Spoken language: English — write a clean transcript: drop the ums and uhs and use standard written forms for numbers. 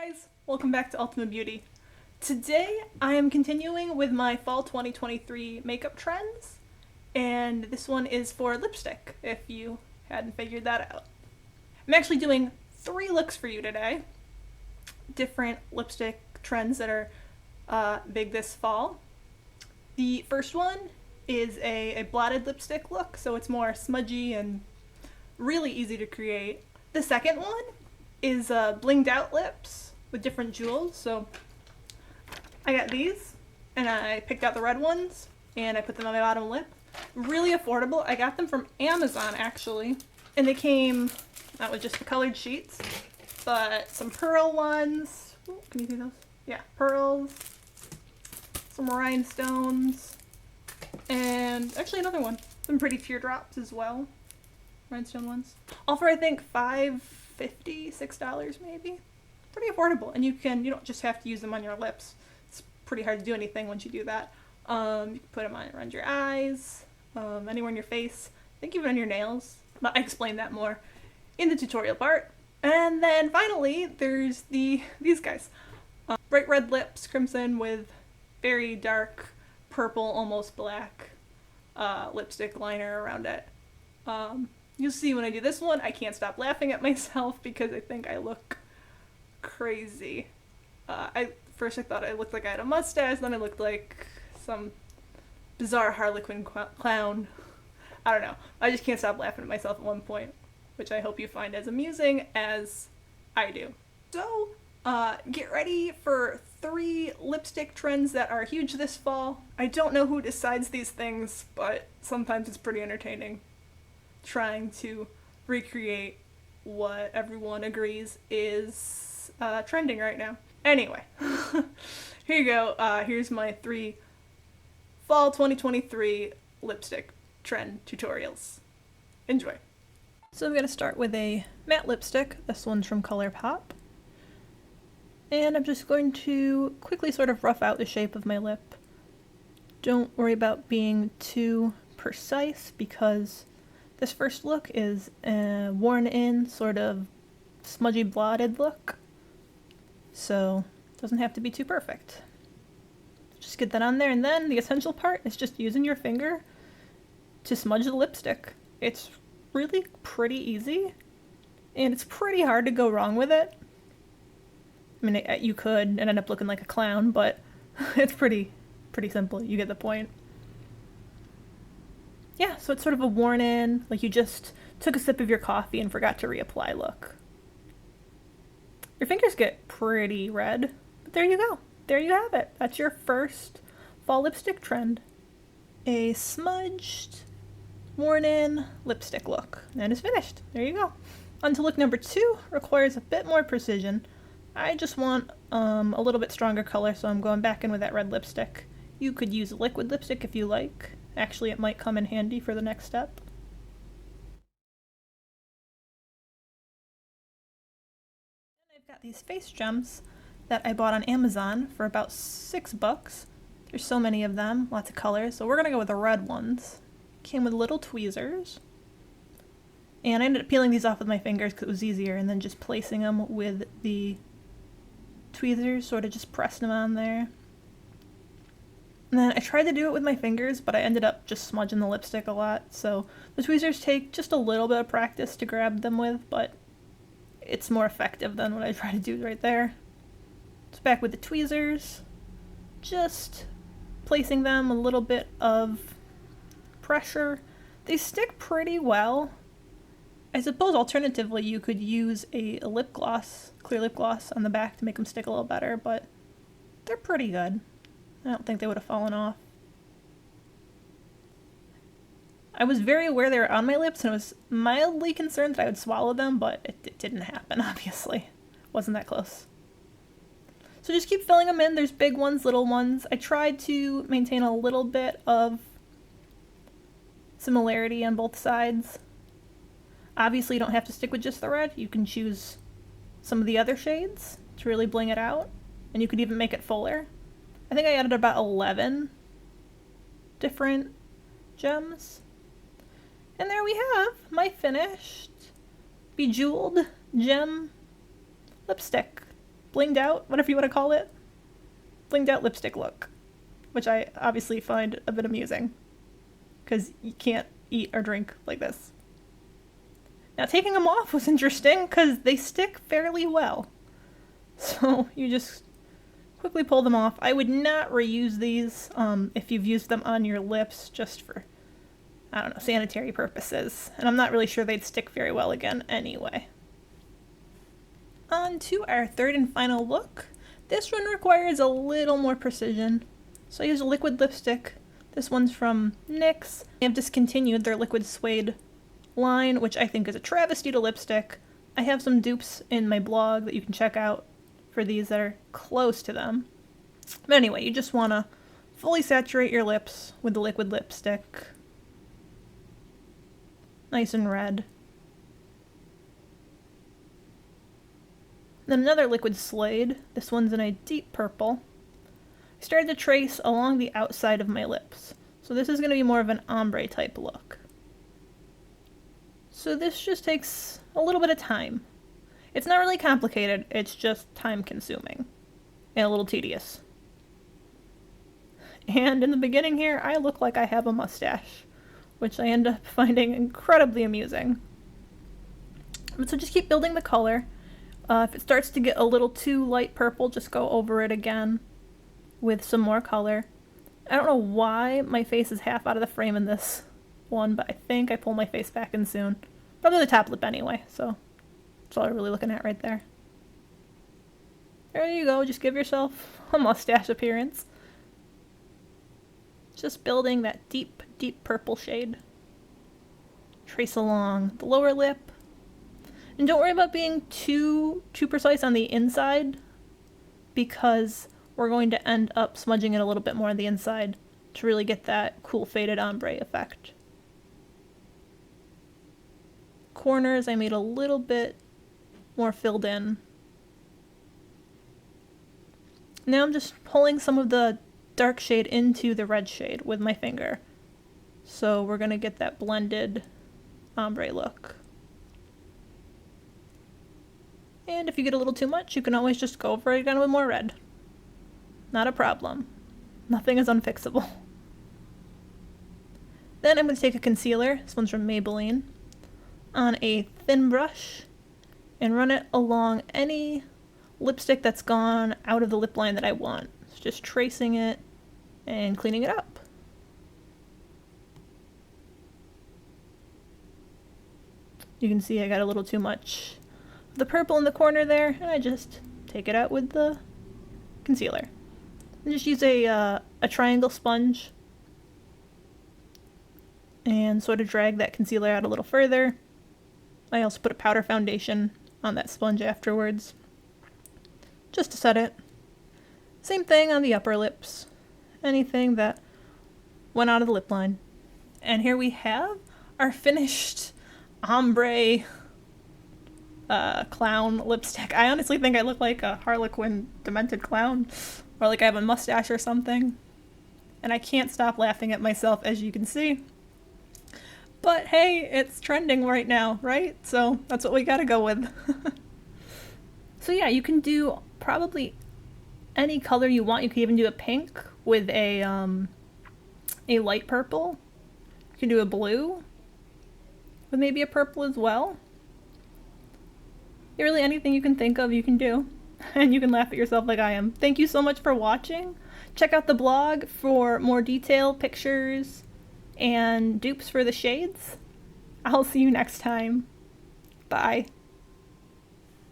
Guys, welcome back to UltimaBeauty. Today I am continuing with my fall 2023 makeup trends, and this one is for lipstick, if you hadn't figured that out. I'm actually doing 3 looks for you today, different lipstick trends that are big this fall. The first one is a blotted lipstick look, so it's more smudgy and really easy to create. The second one is blinged out lips with different jewels. So I got these and I picked out the red ones and I put them on my bottom lip. Really affordable. I got them from Amazon actually, and they came not with just the colored sheets, but some pearl ones. Ooh, can you see those? Yeah, pearls, some rhinestones, and actually another one. Some pretty teardrops as well. Rhinestone ones. All for I think $5.50, $6 maybe. Pretty affordable, and you don't just have to use them on your lips. It's pretty hard to do anything once you do that. You can put them on around your eyes, anywhere in your face. I think even on your nails. But I explain that more in the tutorial part. And then finally, there's these guys. Bright red lips, crimson with very dark purple, almost black lipstick liner around it. You'll see when I do this one, I can't stop laughing at myself because I think I look crazy. First I thought I looked like I had a mustache, then I looked like some bizarre Harlequin clown. I don't know. I just can't stop laughing at myself at one point, which I hope you find as amusing as I do. So, get ready for 3 lipstick trends that are huge this fall. I don't know who decides these things, but sometimes it's pretty entertaining trying to recreate what everyone agrees is trending right now. Anyway, here you go. Here's my 3 fall 2023 lipstick trend tutorials. Enjoy. So I'm going to start with a matte lipstick. This one's from Colourpop. And I'm just going to quickly sort of rough out the shape of my lip. Don't worry about being too precise because this first look is a worn-in, sort of smudgy blotted look, so it doesn't have to be too perfect. Just get that on there, and then the essential part is just using your finger to smudge the lipstick. It's really pretty easy, and it's pretty hard to go wrong with it. I mean, you could and end up looking like a clown, but it's pretty simple. You get the point. Yeah, so it's sort of a worn-in, like you just took a sip of your coffee and forgot to reapply look. Your fingers get pretty red, but there you go. There you have it. That's your first fall lipstick trend. A smudged, worn-in lipstick look. And it's finished. There you go. On to look number 2, requires a bit more precision. I just want a little bit stronger color, so I'm going back in with that red lipstick. You could use liquid lipstick if you like. Actually, it might come in handy for the next step. And I've got these face gems that I bought on Amazon for about $6. There's so many of them, lots of colors, so we're gonna go with the red ones. Came with little tweezers. And I ended up peeling these off with my fingers because it was easier, and then just placing them with the tweezers, sort of just pressing them on there. And then I tried to do it with my fingers, but I ended up just smudging the lipstick a lot, so the tweezers take just a little bit of practice to grab them with, but it's more effective than what I try to do right there. So back with the tweezers, just placing them a little bit of pressure. They stick pretty well. I suppose alternatively you could use a lip gloss, clear lip gloss on the back to make them stick a little better, but they're pretty good. I don't think they would have fallen off. I was very aware they were on my lips and I was mildly concerned that I would swallow them, but it didn't happen, obviously. Wasn't that close. So just keep filling them in. There's big ones, little ones. I tried to maintain a little bit of similarity on both sides. Obviously you don't have to stick with just the red. You can choose some of the other shades to really bling it out, and you could even make it fuller. I think I added about 11 different gems. And there we have my finished Bejeweled gem lipstick. blinged out, whatever you want to call it, blinged out lipstick look, which I obviously find a bit amusing because you can't eat or drink like this. Now taking them off was interesting because they stick fairly well. So you just quickly pull them off. I would not reuse these if you've used them on your lips just for, I don't know, sanitary purposes. And I'm not really sure they'd stick very well again anyway. On to our third and final look. This one requires a little more precision. So I use a liquid lipstick. This one's from NYX. They have discontinued their liquid suede line, which I think is a travesty to lipstick. I have some dupes in my blog that you can check out for these that are close to them. But anyway, you just want to fully saturate your lips with the liquid lipstick. Nice and red. Then another liquid suede. This one's in a deep purple. I started to trace along the outside of my lips. So this is going to be more of an ombre type look. So this just takes a little bit of time. It's not really complicated, it's just time consuming and a little tedious. And in the beginning here, I look like I have a mustache, which I end up finding incredibly amusing. But so just keep building the color. If it starts to get a little too light purple, just go over it again with some more color. I don't know why my face is half out of the frame in this one, but I think I pull my face back in soon. Probably the top lip anyway, so that's all I'm really looking at right there. There you go, just give yourself a mustache appearance. Just building that deep, deep purple shade. Trace along the lower lip. And don't worry about being too precise on the inside, because we're going to end up smudging it a little bit more on the inside to really get that cool faded ombre effect. Corners I made a little bit more filled in. Now I'm just pulling some of the dark shade into the red shade with my finger. So we're going to get that blended ombre look. And if you get a little too much, you can always just go over it again with more red. Not a problem. Nothing is unfixable. Then I'm going to take a concealer, this one's from Maybelline, on a thin brush and run it along any lipstick that's gone out of the lip line that I want. So just tracing it and cleaning it up. You can see I got a little too much of the purple in the corner there, and I just take it out with the concealer. And just use a triangle sponge and sort of drag that concealer out a little further. I also put a powder foundation on that sponge afterwards, just to set it. Same thing on the upper lips, anything that went out of the lip line. And here we have our finished ombre clown lipstick. I honestly think I look like a Harlequin demented clown, or like I have a mustache or something. And I can't stop laughing at myself, as you can see. But hey, it's trending right now, right? So that's what we gotta go with. So yeah, you can do probably any color you want. You can even do a pink with a light purple. You can do a blue with maybe a purple as well. Really anything you can think of, you can do. And you can laugh at yourself like I am. Thank you so much for watching. Check out the blog for more detail, pictures, and dupes for the shades. I'll see you next time. Bye.